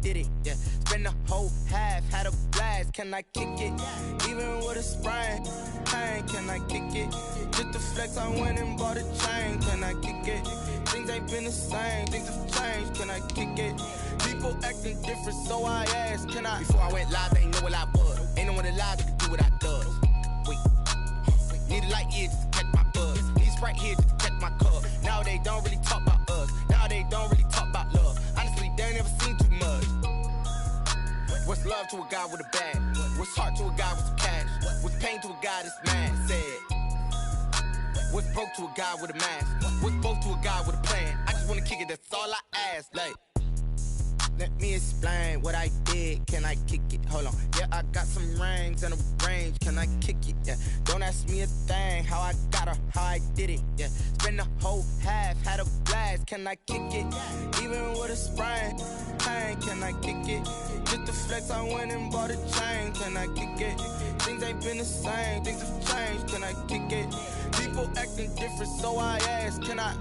did it, yeah. Spend the whole half, had a blast, can I kick it? Even with a sprain, pain, can I kick it? Just the flex, I went and bought a chain, can I kick it? Things ain't been the same, things have changed, can I kick it? People acting different, so I asked, can I? Before I went live, they ain't know what I was. Ain't no one alive that could do what I does. Wait, need a light here just to catch my buzz. Need Sprite here just to catch my cup. Now they don't really talk about us. Now they don't really talk about love. Honestly, they ain't never seen too much. What's love to a guy with a bag? What's heart to a guy with some cash? What's pain to a guy that's mad? Said. What's broke to a guy with a mask? What's broke to a guy with a plan? I just wanna kick it, that's all I ask. Like, let me explain what I did. Can I kick it? Hold on. Yeah, I got some rings and a range. Can I kick it? Yeah. Don't ask me a thing. How I got her, how I did it. Yeah. Spend the whole half, had a blast. Can I kick it? Even with a sprain, pain. Can I kick it? Just the flex, I went and bought a chain. Can I kick it? Things ain't been the same. Things have changed. Can I kick it? People acting different, so I ask. Can I?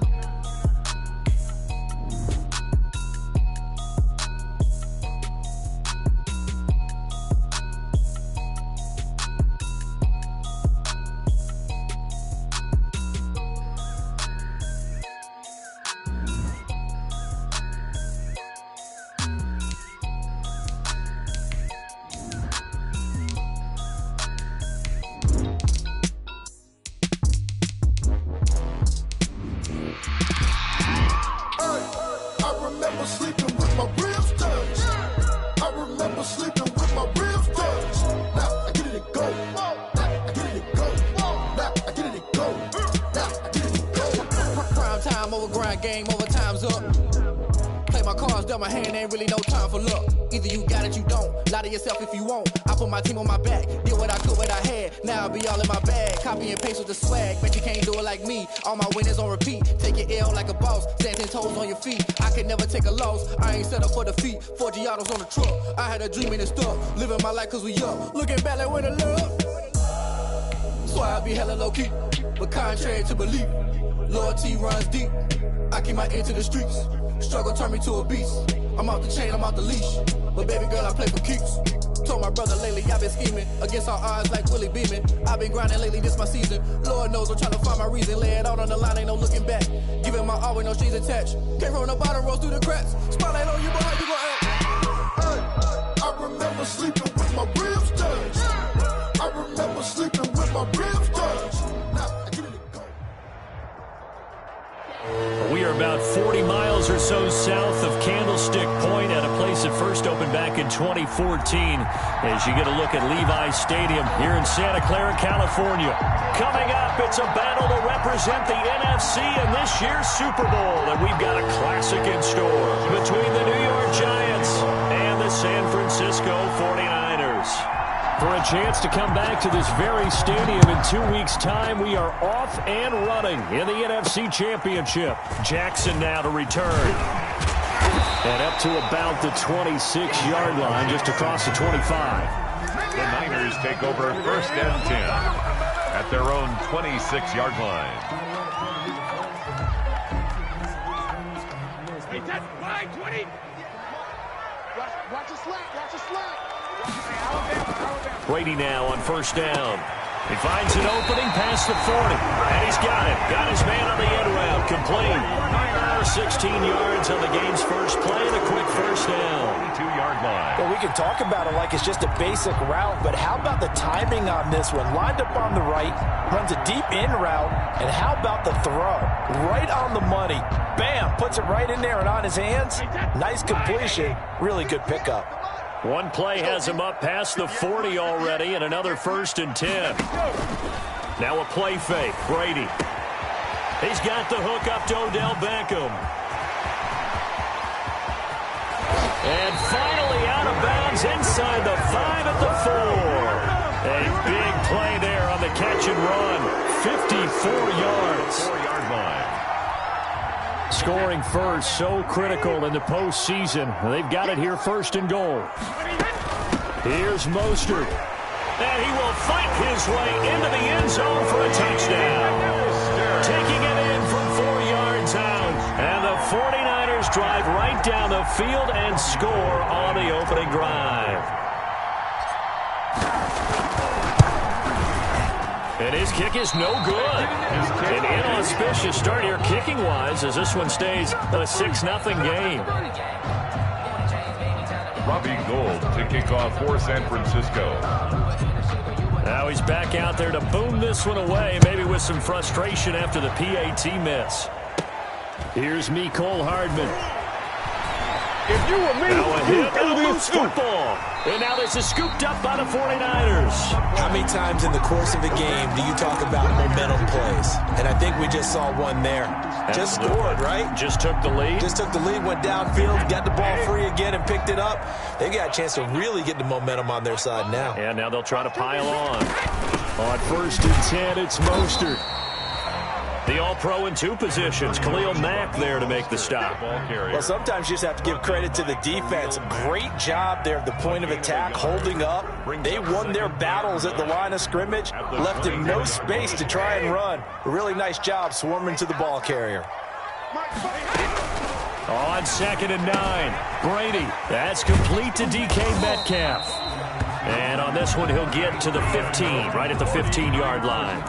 Game over, time's up. Play my cards, dealt my hand, ain't really no time for luck. Either you got it, you don't. Lie to yourself if you won't. I put my team on my back, did what I could, what I had. Now I'll be all in my bag. Copy and paste with the swag, but you can't do it like me. All my winners on repeat. Take your L like a boss, stand 10 toes on your feet. I could never take a loss, I ain't set up for defeat. 4 Giottos on the truck, I had a dream and it stuck. Living my life cause we up, looking back like with a love. So I be hella low key, but contrary to belief, loyalty runs deep. I keep my ear to the streets. Struggle turned me to a beast. I'm off the chain, I'm off the leash. But baby girl, I play for keeps. Told my brother lately, I've been scheming against all odds like Willie Beeman. I've been grinding lately, this my season. Lord knows I'm trying to find my reason. Lay it out on the line, ain't no looking back. Giving my all with no strings attached. Came from the bottom, rose through the cracks. Spotlight on you, boy, how you gon' act? I remember sleeping with my ribs touched. I remember sleeping with my ribs touched. We are about 40 miles or so south of Candlestick Point at a place that first opened back in 2014 as you get a look at Levi's Stadium here in Santa Clara, California. Coming up, it's a battle to represent the NFC in this year's Super Bowl, and we've got a classic in store between the New York Giants and the San Francisco 49ers. For a chance to come back to this very stadium in 2 weeks' time, we are off and running in the NFC Championship. Jackson now to return. And up to about the 26-yard line, just across the 25. The Niners take over 1st and 10 at their own 26-yard line. Hey, that's 5-20. Watch a slant, watch a slant. Brady now on 1st down. He finds an opening past the 40. And he's got it. Got his man on the end route. Complete. 16 yards on the game's first play and a quick 1st down. 2-yard line. Well, we can talk about it like it's just a basic route, but how about the timing on this one? Lined up on the right, runs a deep in route, and how about the throw? Right on the money. Bam! Puts it right in there and on his hands. Nice completion. Really good pickup. One play has him up past the 40 already, and another 1st and 10. Now a play fake. Brady. He's got the hook up to Odell Beckham. And finally out of bounds inside the 5 at the 4. A big play there on the catch and run. 54 yards. 4-yard line. Scoring first, so critical in the postseason. They've got it here 1st and goal. Here's Mostert. And he will fight his way into the end zone for a touchdown. Taking it in from 4 yards out. And the 49ers drive right down the field and score on the opening drive. And his kick is no good. An inauspicious start here kicking-wise as this one stays a 6-0 game. Robbie Gould to kick off for San Francisco. Now he's back out there to boom this one away, maybe with some frustration after the PAT miss. Here's Mecole Hardman. If you were me, Now a hit and a loose football. And now this is scooped up by the 49ers. How many times in the course of a game do you talk about momentum plays? And I think we just saw one there. Just scored, right? Just took the lead. Just took the lead, went downfield, got the ball free again and picked it up. They got a chance to really get the momentum on their side now. And now they'll try to pile on. On 1st and 10, it's Mostert. The All-Pro in 2 positions. Khalil Mack there to make the stop. Well, sometimes you just have to give credit to the defense. Great job there at the point of attack, holding up. They won their battles at the line of scrimmage, left him no space to try and run. A really nice job swarming to the ball carrier. On 2nd and 9, Brady. That's complete to DK Metcalf. And on this one, he'll get to the 15, right at the 15-yard line.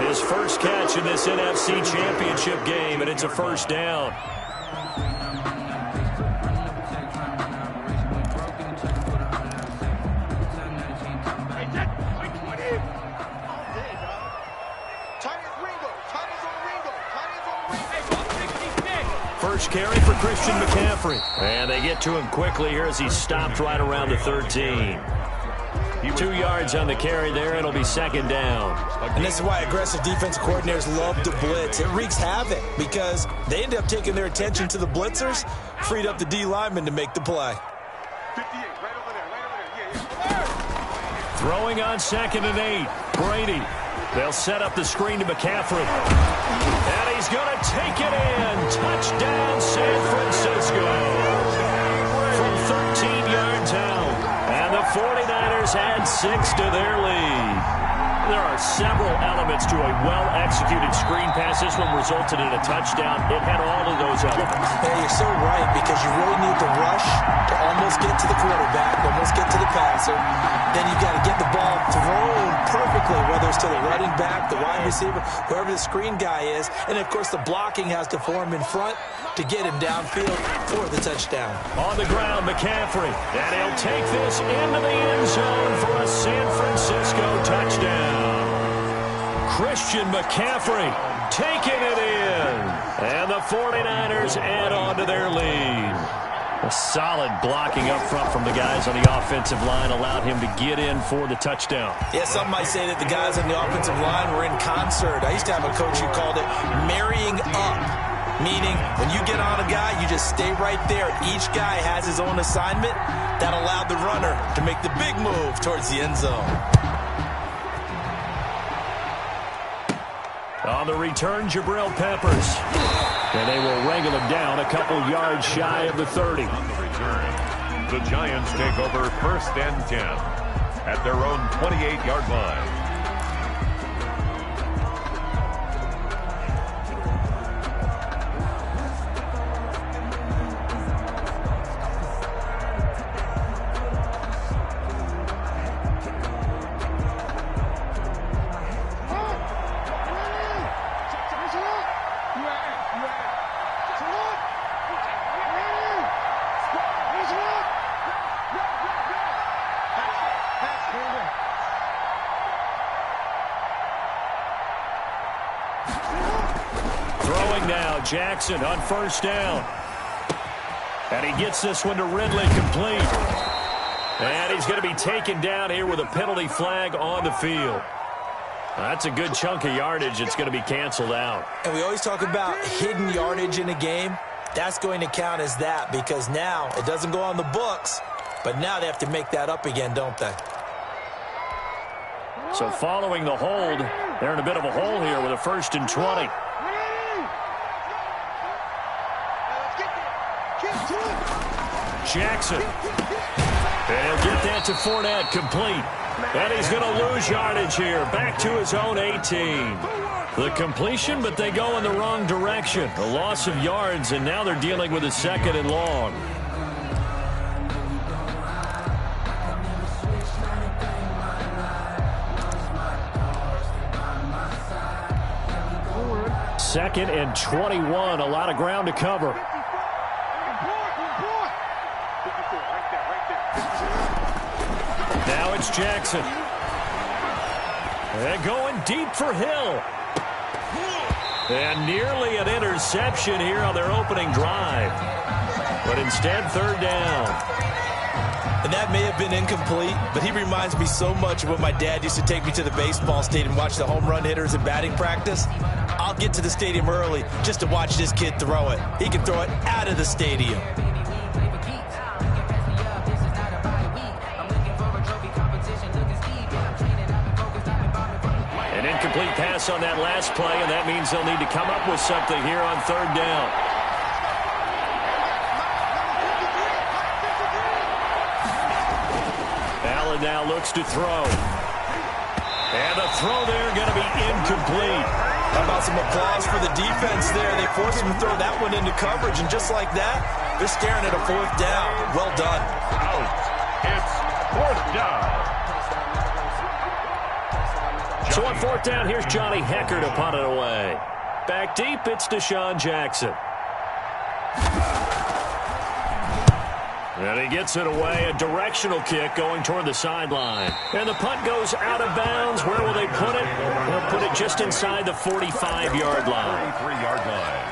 His first catch in this NFC Championship game, and it's a first down. First carry for Christian McCaffrey. And they get to him quickly here as he's stopped right around the 13. 2 yards on the carry there. It'll be 2nd down. And this is why aggressive defensive coordinators love to blitz. It wreaks havoc because they end up taking their attention to the blitzers, freed up the D lineman to make the play. 58, right over there. Throwing on 2nd and 8. Brady. They'll set up the screen to McCaffrey. And he's going to take it in. Touchdown, San Francisco. From 13 yards out. And the 49ers add 6 to their lead. There are several elements to a well-executed screen pass. This one resulted in a touchdown. It had all of those elements. Yeah, you're so right because you really need to rush to almost get to the quarterback, almost get to the passer. Then you've got to get the ball thrown perfectly, whether it's to the running back, the wide receiver, whoever the screen guy is. And, of course, the blocking has to form in front to get him downfield for the touchdown. On the ground, McCaffrey. And he'll take this into the end zone for a San Francisco touchdown. Christian McCaffrey taking it in. And the 49ers add on to their lead. A solid blocking up front from the guys on the offensive line allowed him to get in for the touchdown. Yeah, some might say that the guys on the offensive line were in concert. I used to have a coach who called it marrying up, meaning when you get on a guy, you just stay right there. Each guy has his own assignment. That allowed the runner to make the big move towards the end zone. On the return, Jabril Peppers. And they will wrangle him down a couple yards shy of the 30. On the return, the Giants take over 1st and 10 at their own 28-yard line. Jackson on 1st down. And he gets this one to Ridley complete. And he's going to be taken down here with a penalty flag on the field. That's a good chunk of yardage. It's going to be canceled out. And we always talk about hidden yardage in a game. That's going to count as that because now it doesn't go on the books, but now they have to make that up again, don't they? So following the hold, they're in a bit of a hole here with a 1st and 20. Jackson. And he'll get that to Fournette complete. And he's going to lose yardage here. Back to his own 18. The completion, but they go in the wrong direction. A loss of yards, and now they're dealing with a 2nd and long. Second and 21, a lot of ground to cover. Now it's Jackson. And going deep for Hill. And nearly an interception here on their opening drive. But instead, 3rd down. And that may have been incomplete, but he reminds me so much of when my dad used to take me to the baseball stadium and watch the home run hitters in batting practice. I'll get to the stadium early just to watch this kid throw it. He can throw it out of the stadium. An incomplete pass on that last play, and that means they'll need to come up with something here on 3rd down. Allen now looks to throw. And the throw there going to be incomplete. How about some applause for the defense there? They forced him to throw that one into coverage, and just like that, they're staring at a 4th down. Well done. Out. It's 4th down. So on 4th down, here's Johnny Hecker to punt it away. Back deep, it's Deshaun Jackson. And he gets it away, a directional kick going toward the sideline. And the punt goes out of bounds. Where will they put it? They'll put it just inside the 45-yard line. 43-yard line.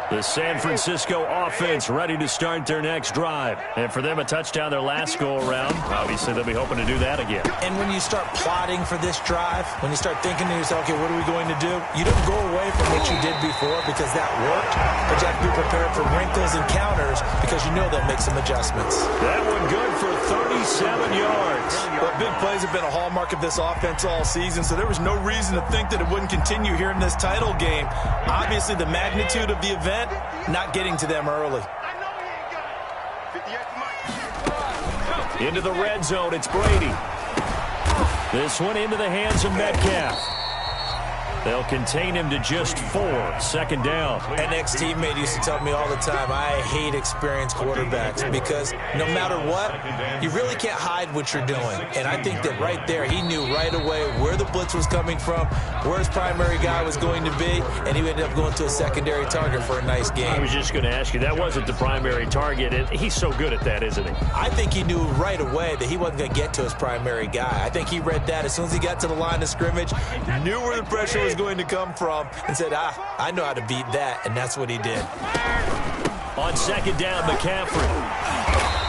The San Francisco offense ready to start their next drive. And for them, a touchdown their last go-around. Obviously, they'll be hoping to do that again. And when you start plotting for this drive, when you start thinking to yourself, okay, what are we going to do? You don't go away from what you did before because that worked. But you have to be prepared for wrinkles and counters because you know they'll make some adjustments. That one good for 37 yards. Well, big plays have been a hallmark of this offense all season, so there was no reason to think that it wouldn't continue here in this title game. Obviously, the magnitude of the event not getting to them early. Into the red zone, it's Brady. This one into the hands of Metcalf. They'll contain him to just 4. 2nd down. An ex-teammate used to tell me all the time, I hate experienced quarterbacks because no matter what, you really can't hide what you're doing. And I think that right there, he knew right away where the blitz was coming from, where his primary guy was going to be, and he ended up going to a secondary target for a nice game. I was just going to ask you, that wasn't the primary target, and he's so good at that, isn't he? I think he knew right away that he wasn't going to get to his primary guy. I think he read that as soon as he got to the line of scrimmage, knew where the pressure was going to come from, and said, I know how to beat that, and that's what he did. On 2nd down, McCaffrey.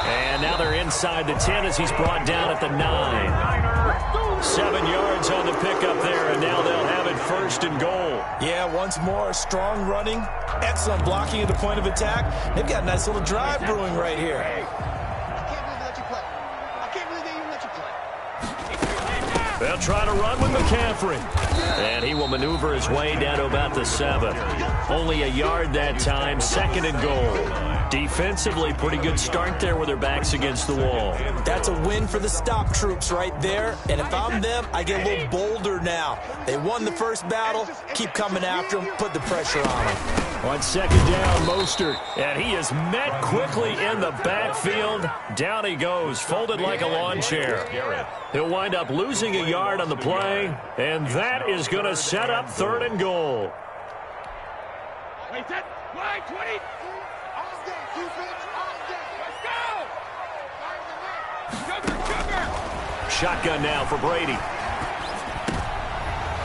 And now they're inside the 10 as he's brought down at the 9. 7 yards on the pickup there, and now they'll have it 1st and goal. Yeah, once more, strong running, excellent blocking at the point of attack. They've got a nice little drive brewing right here. They'll try to run with McCaffrey. And he will maneuver his way down to about the 7. Only a yard that time, 2nd and goal. Defensively, pretty good start there with their backs against the wall. That's a win for the stop troops right there. And if I'm them, I get a little bolder now. They won the first battle. Keep coming after them. Put the pressure on them. On 2nd down, Mostert. And he is met quickly in the backfield. Down he goes, folded like a lawn chair. He'll wind up losing a yard on the play, and that is going to set up 3rd and goal. Wait, 20. Shotgun now for Brady.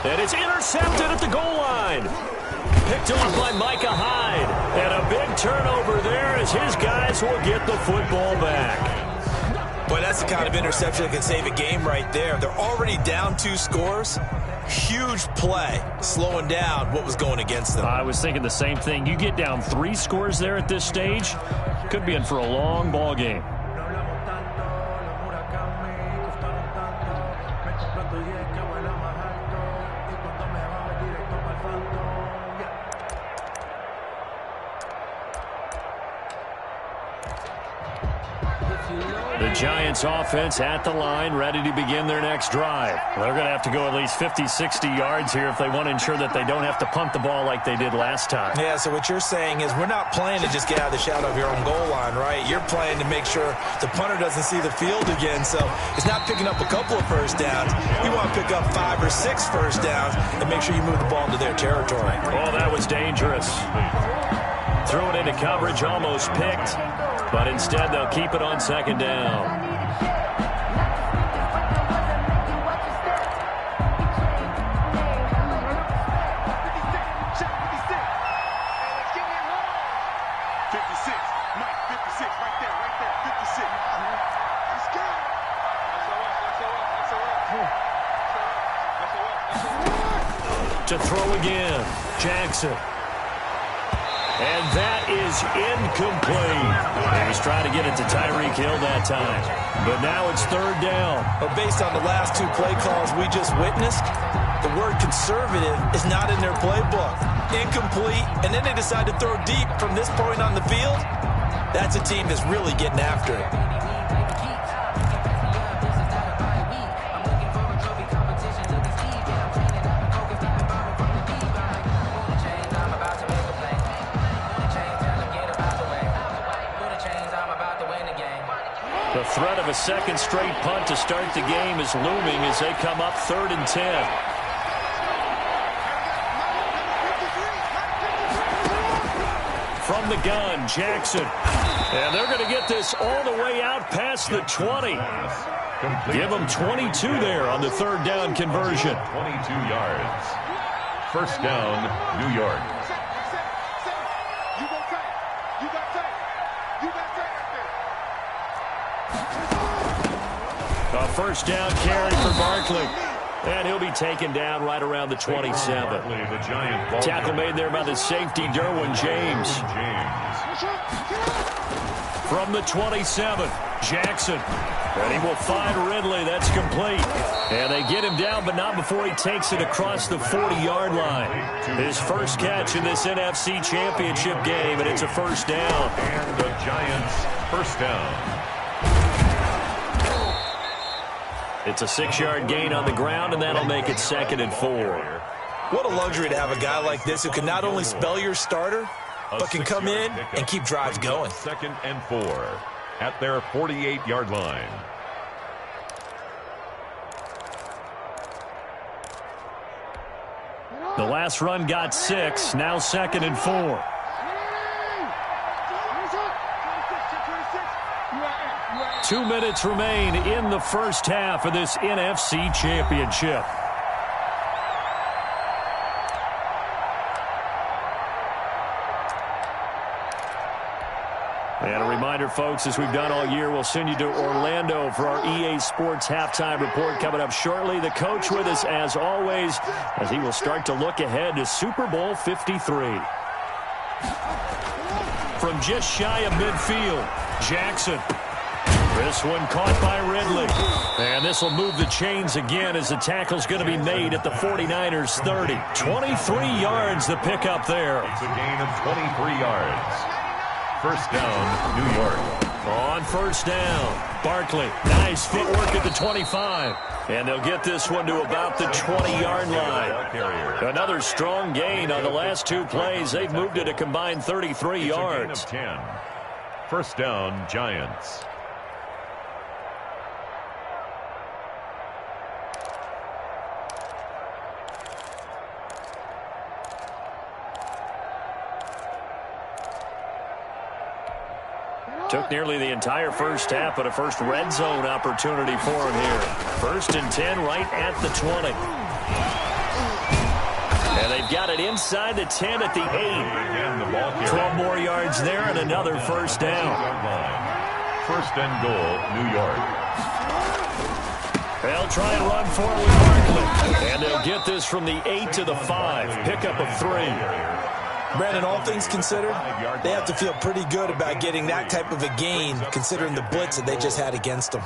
And it's intercepted at the goal line. Picked off by Micah Hyde. And a big turnover there as his guys will get the football back. Boy, that's the kind of interception that can save a game right there. They're already down 2 scores. Huge play, slowing down what was going against them. I was thinking the same thing. You get down 3 scores there at this stage, could be in for a long ball game. If you know The Giants offense at the line, ready to begin their next drive. They're going to have to go at least 50, 60 yards here if they want to ensure that they don't have to punt the ball like they did last time. Yeah, so what you're saying is we're not playing to just get out of the shadow of your own goal line, right? You're playing to make sure the punter doesn't see the field again. So it's not picking up a couple of first downs. You want to pick up 5 or 6 first downs and make sure you move the ball into their territory. Oh, that was dangerous. Threw it into coverage, almost picked, but instead they'll keep it on second down. To throw again, Jackson. And that is incomplete. He was trying to get it to Tyreek Hill that time. But now it's third down. But based on the last 2 play calls we just witnessed, the word conservative is not in their playbook. Incomplete, and then they decide to throw deep from this point on the field. That's a team that's really getting after it. The threat of a second straight punt to start the game is looming as they come up 3rd and 10. From the gun, Jackson. And they're going to get this all the way out past the 20. Give them 22 there on the 3rd down conversion. 22 yards. First down, New York. A first down carry for Barkley. And he'll be taken down right around the 27. Tackle made there by the safety, Derwin James. From the 27, Jackson. And he will find Ridley. That's complete. And they get him down, but not before he takes it across the 40-yard line. His first catch in this NFC Championship game, and it's a first down. And the Giants first down. It's a 6-yard gain on the ground, and that'll make it 2nd and 4. What a luxury to have a guy like this who can not only spell your starter, but can come in and keep drives going. 2nd and 4 at their 48-yard line. The last run got 6, now 2nd and 4. Two minutes remain in the first half of this NFC Championship. And a reminder, folks, as we've done all year, we'll send you to Orlando for our EA Sports halftime report coming up shortly. The coach with us, as always, as he will start to look ahead to Super Bowl 53. From just shy of midfield, Jackson. This one caught by Ridley. And this will move the chains again as the tackle's going to be made at the 49ers 30. 23 yards the pickup there. It's a gain of 23 yards. First down, New York. On first down, Barkley. Nice footwork at the 25. And they'll get this one to about the 20-yard line. Another strong gain on the last 2 plays. They've moved it a combined 33 yards. It's a gain of 10. First down, Giants. Took nearly the entire first half, but a first red zone opportunity for him here. 1st and 10 right at the 20. And they've got it inside the 10 at the 8. 12 more yards there and another first down. First and goal, New York. They'll try and run forward with Barkley. And they'll get this from the 8 to the 5. Pickup of 3. Brandon, all things considered, they have to feel pretty good about getting that type of a gain, considering the blitz that they just had against them.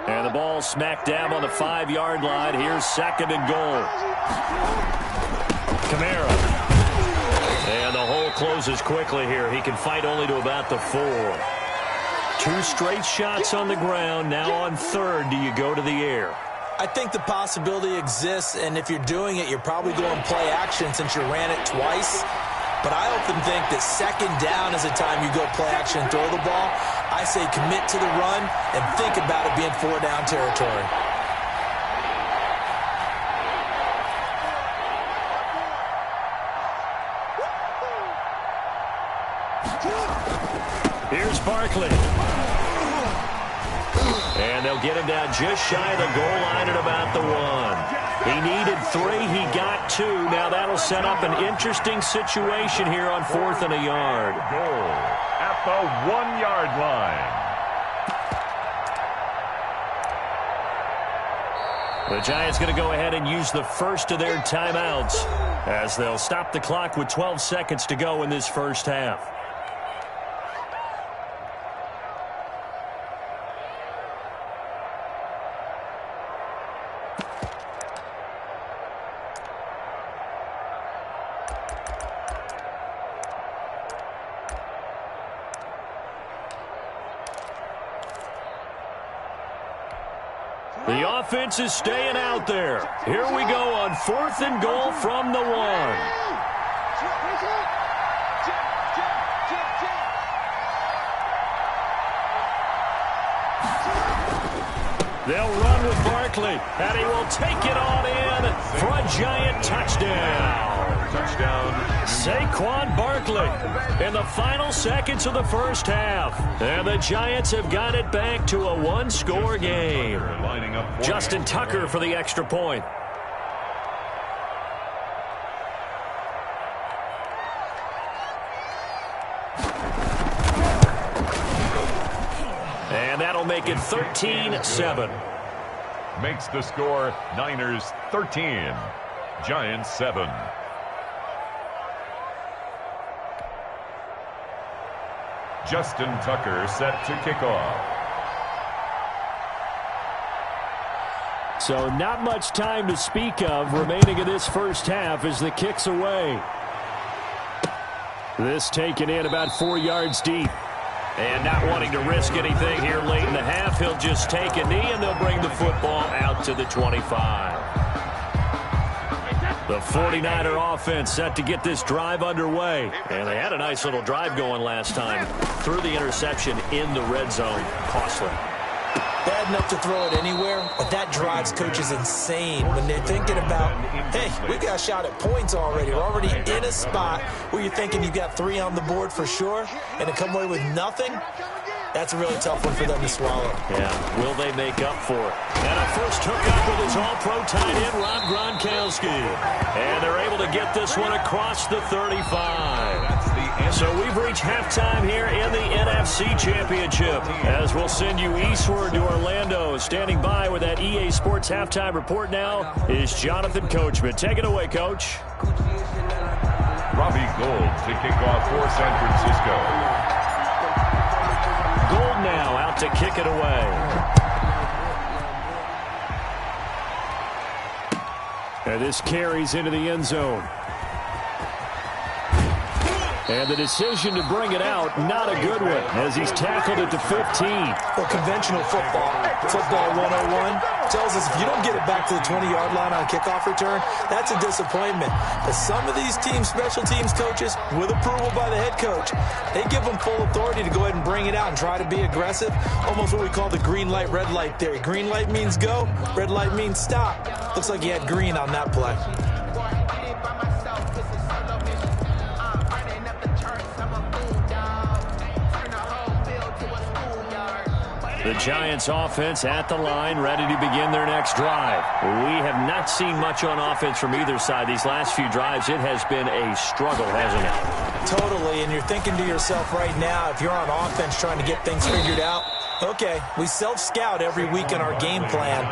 And the ball smack dab on the 5-yard line. Here's 2nd and goal. Kamara. And the hole closes quickly here. He can fight only to about the 4. 2 straight shots on the ground. Now on 3rd, do you go to the air? I think the possibility exists, and if you're doing it, you're probably going play action since you ran it twice. But I often think that 2nd down is the time you go play action and throw the ball. I say commit to the run and think about it being 4-down territory. Here's Barkley. And they'll get him down just shy of the goal line at about the 1. He needed 3. He got 2. Now that'll set up an interesting situation here on 4th and a yard. Goal at the 1-yard line. The Giants going to go ahead and use the first of their timeouts as they'll stop the clock with 12 seconds to go in this first half. The offense is staying out there. Here we go on 4th and goal from the 1. They'll run with Barkley, and he will take it on in for a Giant touchdown. Touchdown. Saquon Barkley in the final seconds of the first half. And the Giants have got it back to a 1-score game. Lining up Justin Tucker for the extra point. And that'll make it 13-7. makes the score Niners 13, Giants 7. Justin Tucker set to kick off. So not much time to speak of remaining in this first half as the kick's away. This taken in about 4 yards deep. And not wanting to risk anything here late in the half, he'll just take a knee and they'll bring the football out to the 25. The 49er offense set to get this drive underway. And they had a nice little drive going last time. Threw the interception in the red zone. Costly. Bad enough to throw it anywhere, but that drives coaches insane when they're thinking about, hey, we got a shot at points already. We're already in a spot where you're thinking you've got 3 on the board for sure, and to come away with nothing, that's a really tough one for them to swallow. Yeah, will they make up for it? And a first hookup with his all-pro tight end, Rob Gronkowski. And they're able to get this one across the 35. So we've reached halftime here in the NFC Championship. As we'll send you eastward to Orlando. Standing by with that EA Sports halftime report now is Jonathan Coachman. Take it away, Coach. Robbie Gould to kick off for San Francisco. Gould now out to kick it away. And this carries into the end zone. And the decision to bring it out, not a good one, as he's tackled it to 15. Well, conventional football 101, tells us if you don't get it back to the 20-yard line on kickoff return, that's a disappointment. But some of these teams, special teams coaches, with approval by the head coach, they give them full authority to go ahead and bring it out and try to be aggressive, almost what we call the green light, red light theory. Green light means go, red light means stop. Looks like he had green on that play. The Giants offense at the line, ready to begin their next drive. We have not seen much on offense from either side. These last few drives, it has been a struggle, hasn't it? Totally, and you're thinking to yourself right now, if you're on offense trying to get things figured out, Okay, we self-scout every week in our game plan.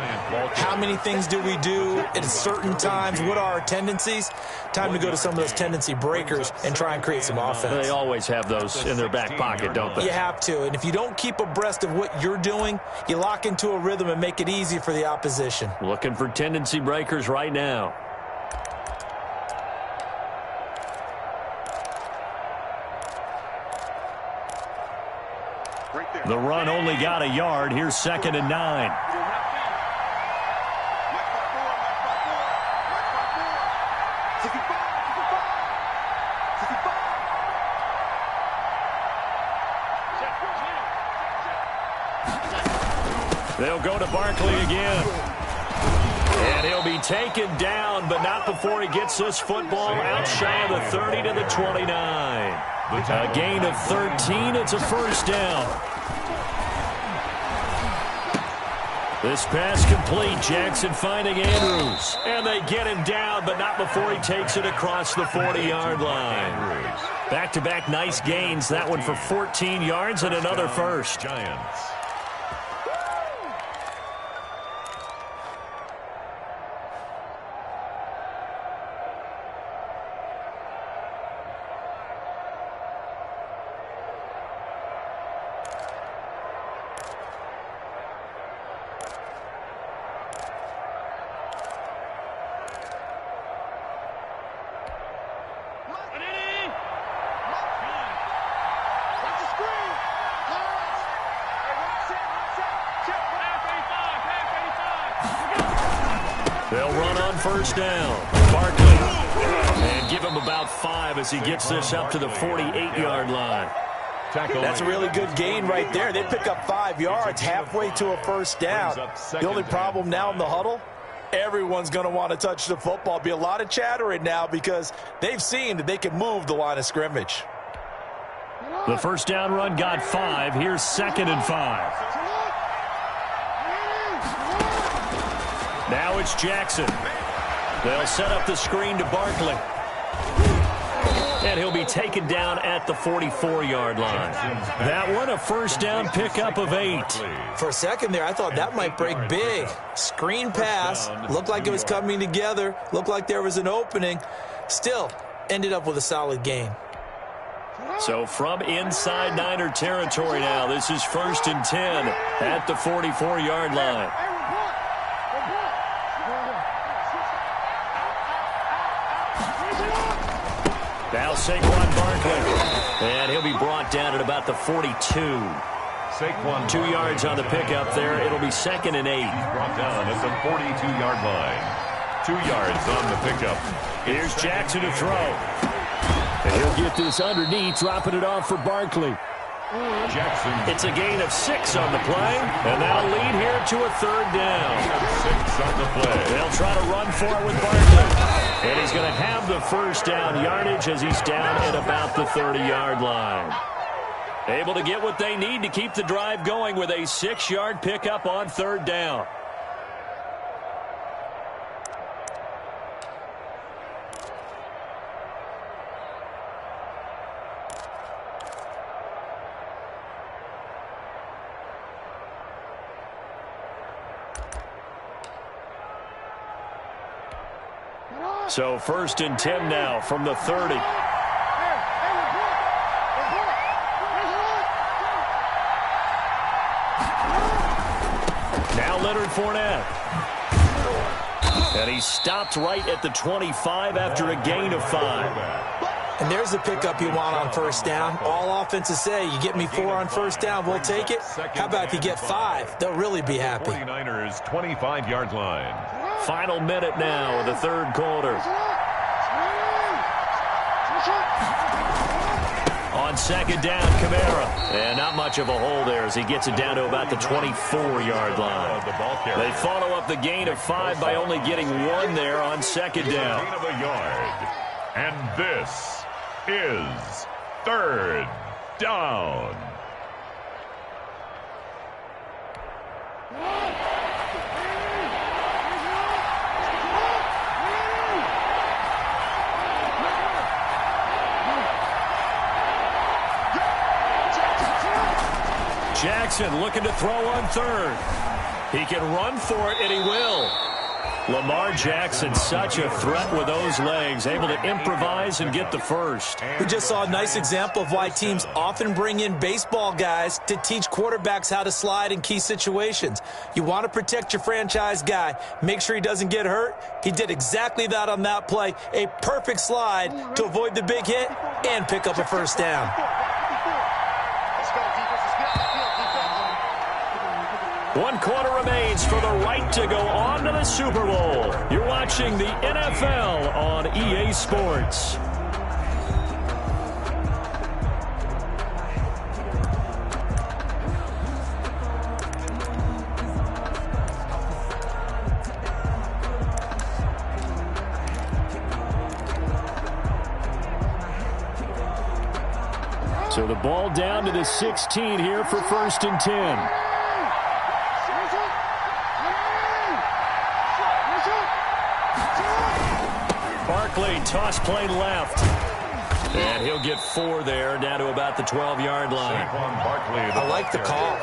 How many things do we do at certain times? What are our tendencies? Time to go to some of those tendency breakers and try and create some offense. They always have those in their back pocket, don't they? You have to, and if you don't keep abreast of what you're doing, you lock into a rhythm and make it easy for the opposition. Looking for tendency breakers right now. The run only got a yard. Here's 2nd and 9. They'll go to Barkley again. And he'll be taken down, but not before he gets this football out shy of the 30 to the 29. A gain of 13. It's a first down. This pass complete. Jackson finding Andrews. And they get him down, but not before he takes it across the 40-yard line. Back-to-back nice gains. That one for 14 yards and another first. Giants. They'll run on first down. Barkley. And give him about 5 as he gets this up to the 48-yard line. That's a really good gain right there. They pick up 5 yards halfway to a first down. The only problem now in the huddle, everyone's going to want to touch the football. Be a lot of chattering now because they've seen that they can move the line of scrimmage. The first down run got 5. Here's 2nd and 5. Now it's Jackson. They'll set up the screen to Barkley. And he'll be taken down at the 44-yard line. That one, a first down pickup of 8. For a second there, I thought that might break big. Screen pass. Looked like it was coming together. Looked like there was an opening. Still, ended up with a solid gain. So from inside Niner territory now, this is 1st and 10 at the 44-yard line. Now Saquon Barkley, and he'll be brought down at about the 42. Saquon 2 yards on the pickup there. It'll be 2nd and 8. Brought down at the 42-yard line. 2 yards on the pickup. Here's Jackson to throw. And he'll get this underneath, dropping it off for Barkley. Jackson. It's a gain of 6 on the play, and that'll lead here to a 3rd down. 6 on the play. They'll try to run for it with Barkley. And he's going to have the first down yardage as he's down at about the 30-yard line. Able to get what they need to keep the drive going with a 6-yard pickup on 3rd down. So 1st and 10 now from the 30. Now Leonard Fournette. And he stopped right at the 25 after a gain of 5. And there's the pickup you want on first down. All offenses say, you get me 4 on first down, we'll take it. How about if you get 5? They'll really be happy. 49ers 25-yard line. Final minute now of the 3rd quarter. On 2nd down, Kamara. And not much of a hole there as he gets it down to about the 24-yard line. They follow up the gain of 5 by only getting 1 there on 2nd down. Gain of a yard. And this is 3rd down. Jackson looking to throw on third. He can run for it, and he will. Lamar Jackson, such a threat with those legs, able to improvise and get the first. We just saw a nice example of why teams often bring in baseball guys to teach quarterbacks how to slide in key situations. You want to protect your franchise guy. Make sure he doesn't get hurt. He did exactly that on that play. A perfect slide to avoid the big hit and pick up a first down. One quarter remains for the right to go on to the Super Bowl. You're watching the NFL on EA Sports. So the ball down to the 16 here for 1st and 10. Barkley, toss play left. And he'll get 4 there, down to about the 12-yard line. I like the call.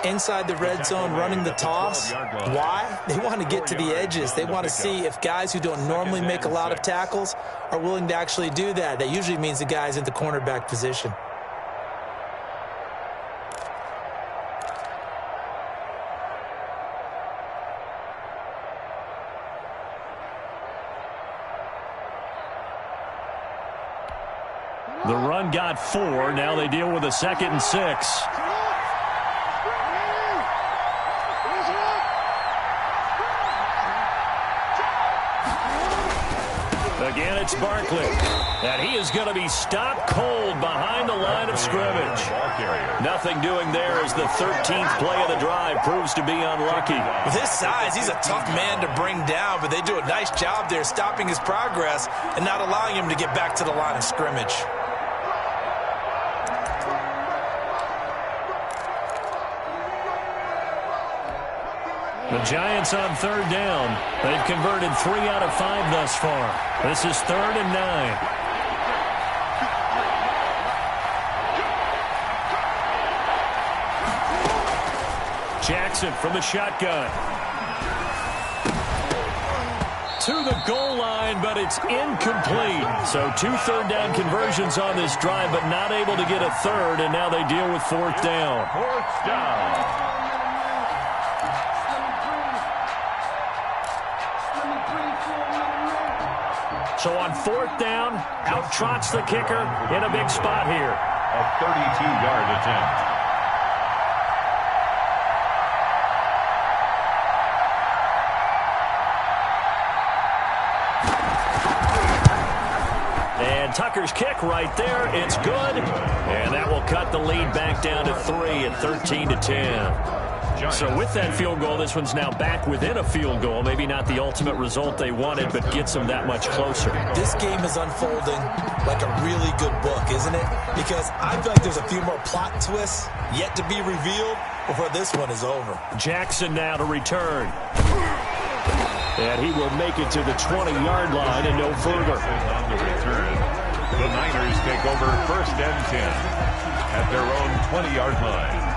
Inside the red zone, running the toss. Why? They want to get to the edges. They want to see if guys who don't normally make a lot of tackles are willing to actually do that. That usually means the guy's in the cornerback position. The run got 4. Now they deal with a 2nd and 6. Again, it's Barkley. And he is going to be stopped cold behind the line of scrimmage. Nothing doing there as the 13th play of the drive proves to be unlucky. With his size, he's a tough man to bring down, but they do a nice job there stopping his progress and not allowing him to get back to the line of scrimmage. The Giants on 3rd down. They've converted 3 out of 5 thus far. This is 3rd and 9. Jackson from the shotgun. To the goal line, but it's incomplete. So 2 third down conversions on this drive, but not able to get a third, and now they deal with 4th down. 4th down. So on 4th down, out trots the kicker in a big spot here. A 32-yard attempt. And Tucker's kick right there. It's good. And that will cut the lead back down to 3 at 13-10. So with that field goal, this one's now back within a field goal. Maybe not the ultimate result they wanted, but gets them that much closer. This game is unfolding like a really good book, isn't it? Because I feel like there's a few more plot twists yet to be revealed before this one is over. Jackson now to return. And he will make it to the 20-yard line and no further. On the return, the Niners take over 1st and 10 at their own 20-yard line.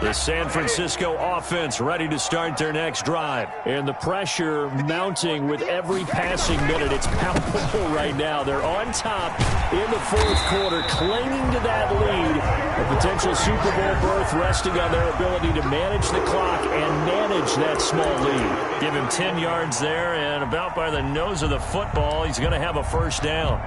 The San Francisco offense ready to start their next drive. And the pressure mounting with every passing minute. It's palpable right now. They're on top in the 4th quarter, clinging to that lead. A potential Super Bowl berth resting on their ability to manage the clock and manage that small lead. Give him 10 yards there, and about by the nose of the football, he's going to have a 1st down.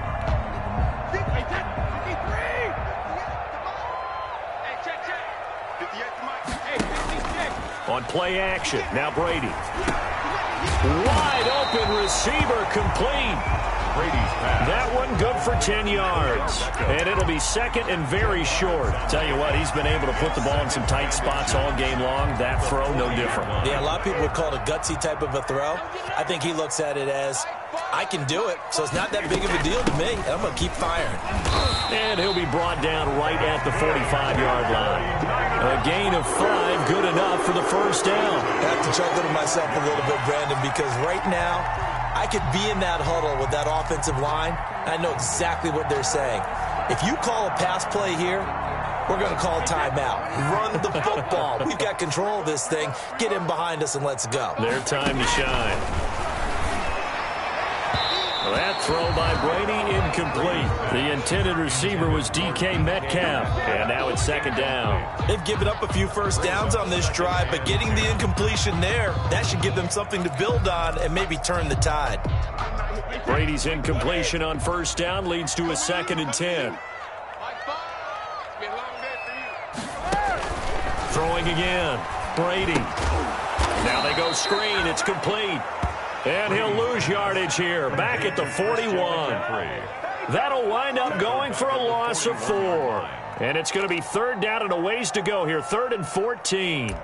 On play action, now Brady. Wide open receiver complete. Brady's pass. That one good for 10 yards. And it'll be 2nd and very short. Tell you what, he's been able to put the ball in some tight spots all game long. That throw, no different. Yeah, a lot of people would call it a gutsy type of a throw. I think he looks at it as, I can do it, so it's not that big of a deal to me, and I'm going to keep firing. And he'll be brought down right at the 45-yard line. A gain of 5, good enough for the 1st down. I have to chuckle to myself a little bit, Brandon, because right now, I could be in that huddle with that offensive line. I know exactly what they're saying. If you call a pass play here, We're going to call timeout. Run the football. We've got control of this thing. Get him behind us and let's go. Their time to shine. That throw by Brady incomplete. The intended receiver was DK Metcalf, and now it's second down. They've given up a few first downs on this drive, but getting the incompletion there, that should give them something to build on and maybe turn the tide. Brady's incompletion on first down leads to a 2nd and 10. Throwing again. Brady. Now they go screen. It's complete. And he'll lose yardage here. Back at the 41. That'll wind up going for a loss of 4. And it's going to be 3rd down and a ways to go here. 3rd and 14.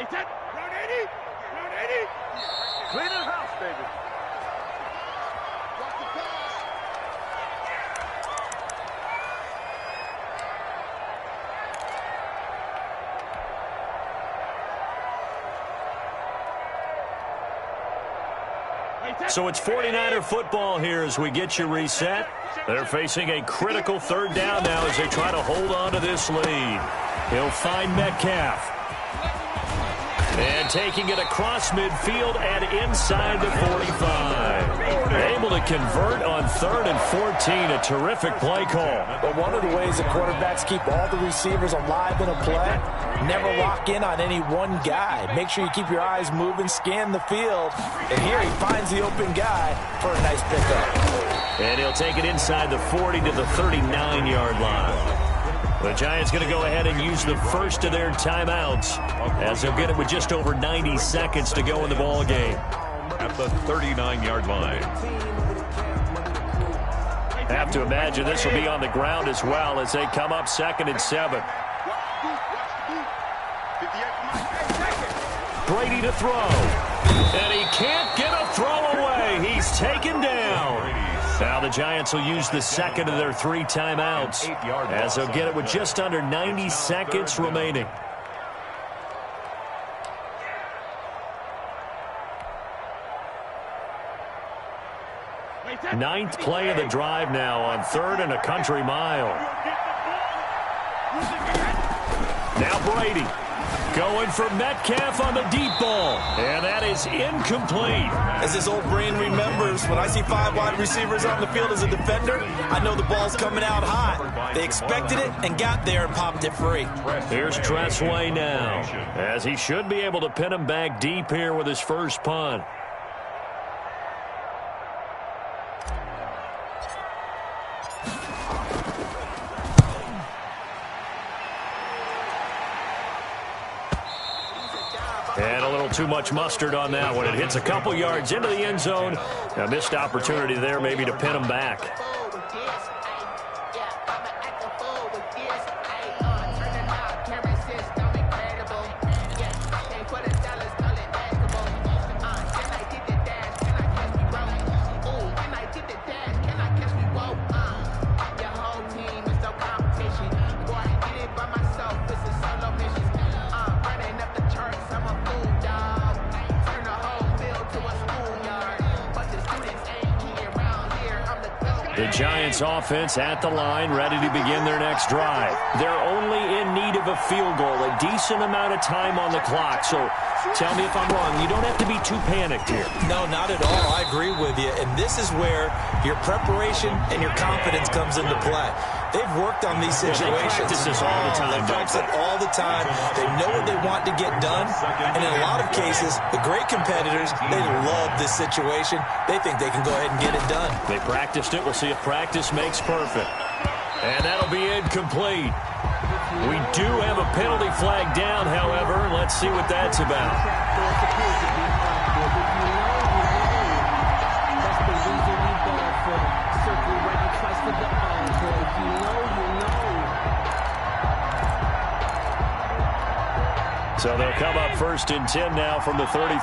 Round 80. Clean the house, baby. Drop the pass. So it's 49er football here as we get you reset. They're facing a critical 3rd down now as they try to hold on to this lead. He'll find Metcalf. And taking it across midfield and inside the 45. Able to convert on 3rd and 14. A terrific play call. But one of the ways that quarterbacks keep all the receivers alive in a play, never lock in on any one guy. Make sure you keep your eyes moving, scan the field. And here he finds the open guy for a nice pickup. And he'll take it inside the 40 to the 39-yard line. The Giants going to go ahead and use the first of their timeouts as they'll get it with just over 90 seconds to go in the ball game. At the 39-yard line. Have to imagine this will be on the ground as well as they come up 2nd and 7. Brady to throw. And he can't get a throw away. He's taken down. Now the Giants will use the 2nd of their 3 timeouts as they'll get it with just under 90 seconds remaining. Ninth play of the drive now on 3rd and a country mile. Now Brady going for Metcalf on the deep ball. And that is incomplete. As this old brain remembers, when I see 5 wide receivers on the field as a defender, I know the ball's coming out hot. They expected it and got there and popped it free. Here's Tressway now, as he should be able to pin him back deep here with his first punt. And a little too much mustard on that one. It hits a couple yards into the end zone. A missed opportunity there maybe to pin him back. The Giants offense at the line, ready to begin their next drive. They're only in need of a field goal, a decent amount of time on the clock. So tell me if I'm wrong. You don't have to be too panicked here. No, not at all. I agree with you. And this is where your preparation and your confidence comes into play. They've worked on these situations. They practice this all the time. They practice it all the time. They know what they want to get done. And in a lot of cases, the great competitors, they love this situation. They think they can go ahead and get it done. They practiced it. We'll see if practice makes perfect. And that'll be incomplete. We do have a penalty flag down, however. Let's see what that's about. So they'll come up 1st and 10 now from the 33.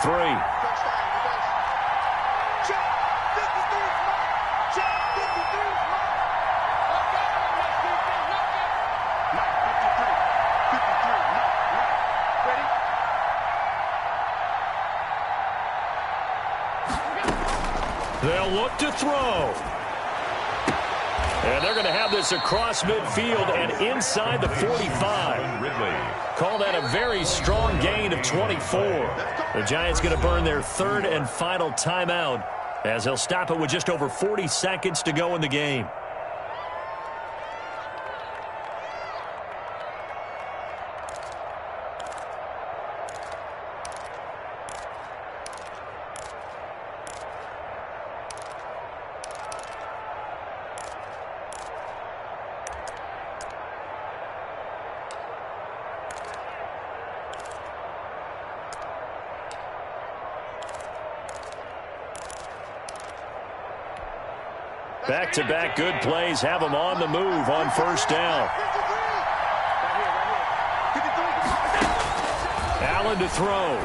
look to throw. And they're going to have this across midfield and inside the 45. Call that a very strong gain of 24. The Giants going to burn their third and final timeout as they'll stop it with just over 40 seconds to go in the game. Back-to-back good plays have them on the move on first down. Allen to throw.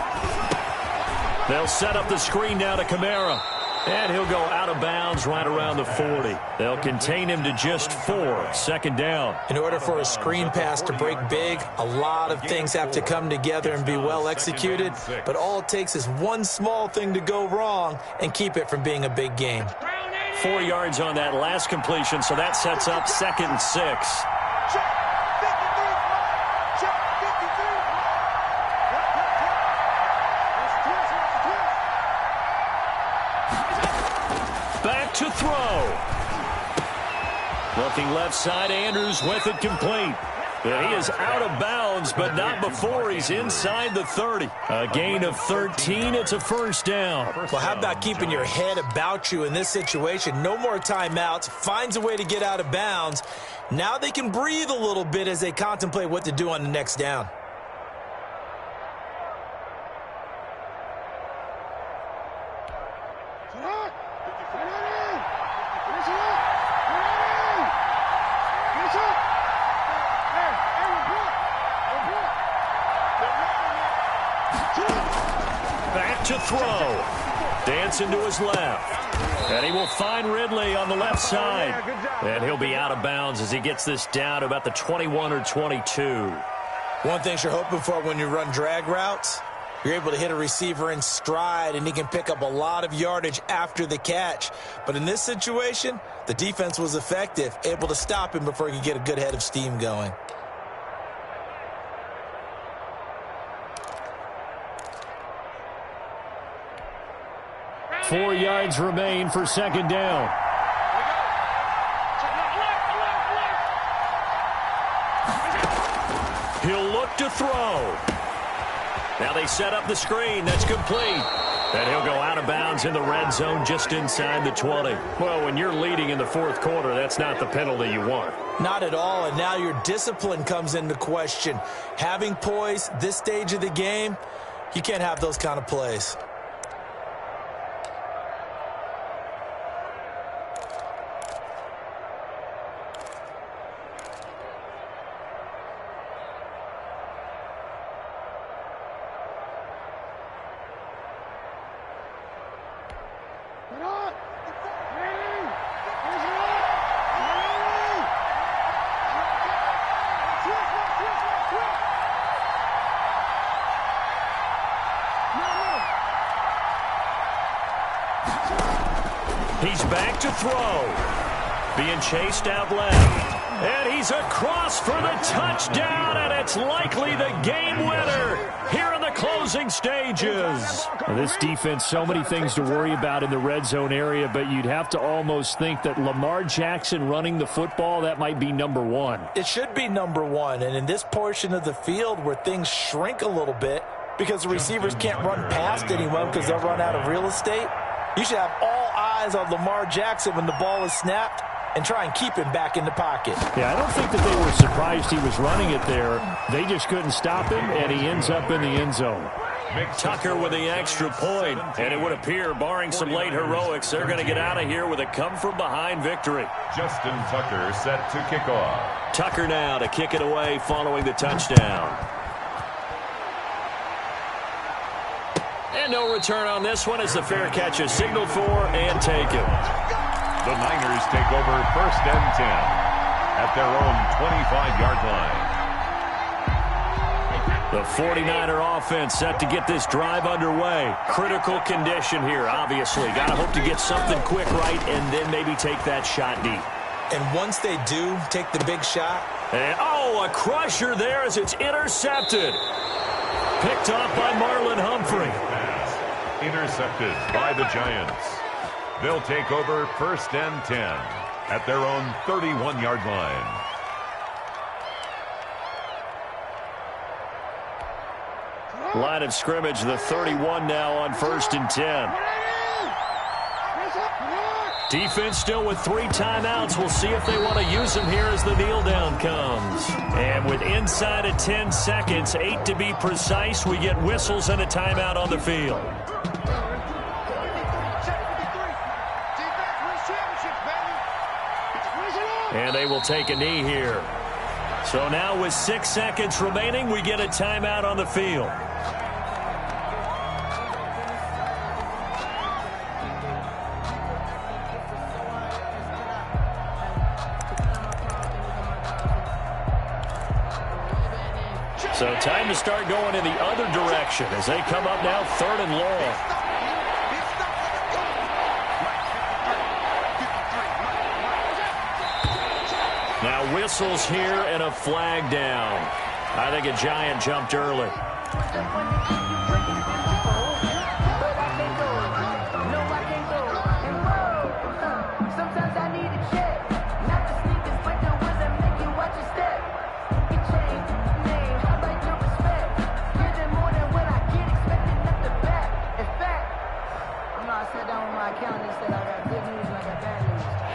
They'll set up the screen now to Kamara. And he'll go out of bounds right around the 40. They'll contain him to just 4. Second down. In order for a screen pass to break big, a lot of things have to come together and be well executed. But all it takes is one small thing to go wrong and keep it from being a big game. 4 yards on that last completion, so that sets up 2nd and 6. Back to throw. Looking left side, Andrews with it complete. And he is out of bounds, but not before he's inside the 30. A gain of 13. It's a first down. Well, how about keeping your head about you in this situation? No more timeouts. Finds a way to get out of bounds. Now they can breathe a little bit as they contemplate what to do on the next down. To throw. Dancing to his left. And he will find Ridley on the left side. And he'll be out of bounds as he gets this down to about the 21 or 22. One thing you're hoping for when you run drag routes, you're able to hit a receiver in stride and he can pick up a lot of yardage after the catch. But in this situation, the defense was effective, able to stop him before he could get a good head of steam going. Four yards remain for second down. He'll look to throw. Now they set up the screen. That's complete. And he'll go out of bounds in the red zone just inside the 20. Well, when you're leading in the fourth quarter, that's not the penalty you want. Not at all, and now your discipline comes into question. Having poise this stage of the game, you can't have those kind of plays. He's back to throw. Being chased out left. And he's across for the touchdown, and it's likely the game winner here in the closing stages. Well, this defense, so many things to worry about in the red zone area, but you'd have to almost think that Lamar Jackson running the football, that might be number one. It should be number one, and in this portion of the field where things shrink a little bit because the receivers can't run past anyone because they'll run out of real estate, you should have all eyes on Lamar Jackson when the ball is snapped and try and keep him back in the pocket. Yeah, I don't think that they were surprised he was running it there. They just couldn't stop him, and he ends up in the end zone. Tucker with the extra point, and it would appear, barring some late heroics, they're going to get out of here with a come-from-behind victory. Justin Tucker set to kick off. Tucker now to kick it away following the touchdown. And no return on this one as the fair catch is signaled for and taken. The Niners take over 1st and 10 at their own 25-yard line. The 49er offense set to get this drive underway. Critical condition here, obviously. Got to hope to get something quick right and then maybe take that shot deep. And once they do take the big shot. And, oh, a crusher there as it's intercepted. Picked off by Marlon Humphrey. Intercepted by the Giants. They'll take over 1st and 10 at their own 31-yard line. Line of scrimmage, the 31 now on 1st and 10. Defense still with 3 timeouts. We'll see if they want to use them here as the kneel down comes. And with inside of 10 seconds, 8 to be precise, we get whistles and a timeout on the field. And they will take a knee here. So now with 6 seconds remaining, we get a timeout on the field. So time to start going in the other direction as they come up now 3rd and long. Now whistles here and a flag down. I think a Giant jumped early.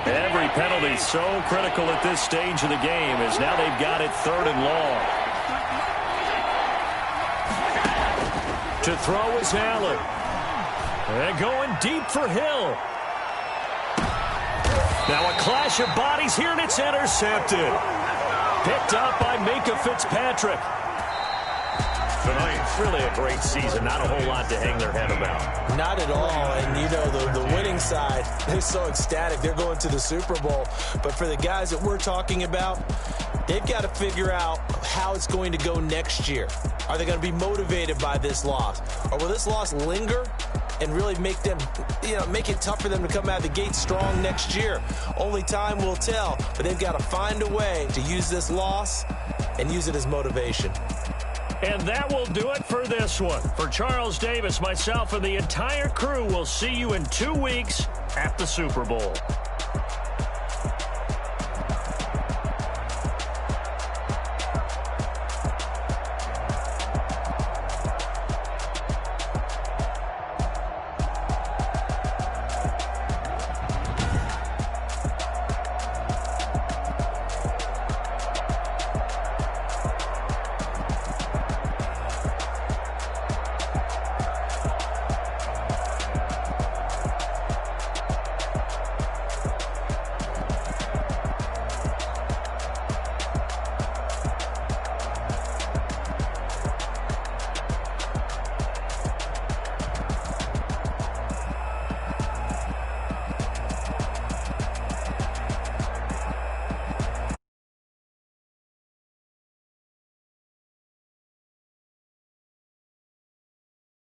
Every penalty so critical at this stage of the game as now they've got it 3rd and long. To throw is Allen. And going deep for Hill. Now a clash of bodies here, and it's intercepted. Picked up by Minka Fitzpatrick. Tonight, really a great season. Not a whole lot to hang their head about. Not at all. And, you know, the winning side, they're so ecstatic. They're going to the Super Bowl. But for the guys that we're talking about, they've got to figure out how it's going to go next year. Are they going to be motivated by this loss? Or will this loss linger and really make them, make it tough for them to come out of the gate strong next year? Only time will tell. But they've got to find a way to use this loss and use it as motivation. And that will do it for this one. For Charles Davis, myself, and the entire crew, we'll see you in 2 weeks at the Super Bowl.